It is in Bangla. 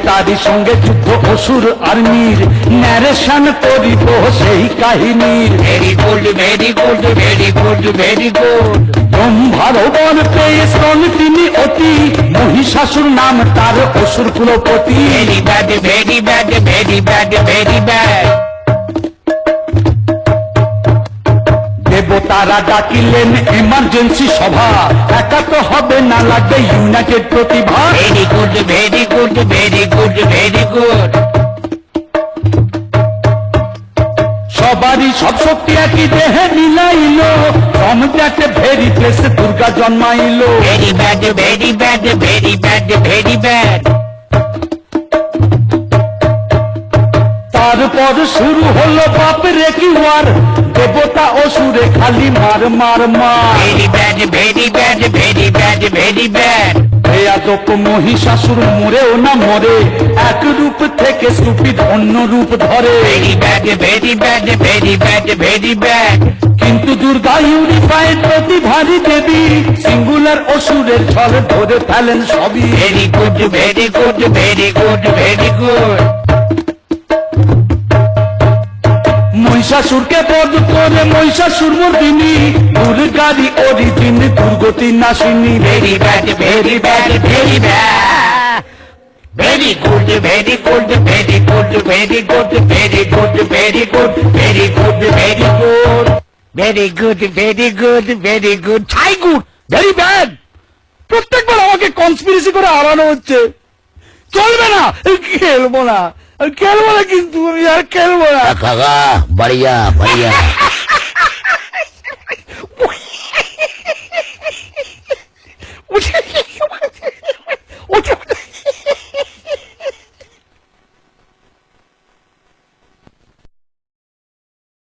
দেবতারই সঙ্গে যুদ্ধ অসুর আর্মির, ন্যারেশন করিব সেই কাহিনীর। Very good very good very good very good. ব্রহ্মার বর পেয়ে শ্রম তিনি অতি, মহিষাসুর নাম তার অসুর কুলপতি। Very bad very bad very bad very bad. দেবতারা ডাকিলেন এমার্জেন্সি সভা, একা তো হবে না, লাগবে ইউনাইটেড প্রতিভা। Very good very good very good very good. সবারই সব শক্তি একই দেহে মিলাইল, সম্রাটে ভেরি প্লেসে দুর্গা জন্মাইল। Very bad very bad very bad very bad. তারপর শুরু হলো বাপরে কি ওয়ার, দেবতা অসুরে খালি মার মার মার। Very bad very bad very bad very bad. বেয়াদব মহিষাসুর মরেও না মরে, এক রূপ থেকে সুপিত অন্য রূপ ধরে। Very bad very bad very bad very bad. কিন্তু দুর্গা ইউনিফাইড প্রতিভারী দেবী, সিঙ্গুলার অসুরের ছল ধরে ফেলেন সবই। Very good very good very good very good. মহিষাসুরকে বধ করে মহিষাসুর মর্দিনী, দুর্গারই অরিজিন দুর্গতি নাশিনী। Very bad very bad very bad. Very good very good very good very good very good very good very good very good very good very good very good. ছাই গুড ভেরি ব্যাড। প্রত্যেকবার আমাকে কনস্পিরেসি করে হারানো হচ্ছে, চলবে না, খেলবো না, খেলবো না, কিন্তু আমি আর খেলবো না। কাকা বাড়িয়া বাড়িয়া।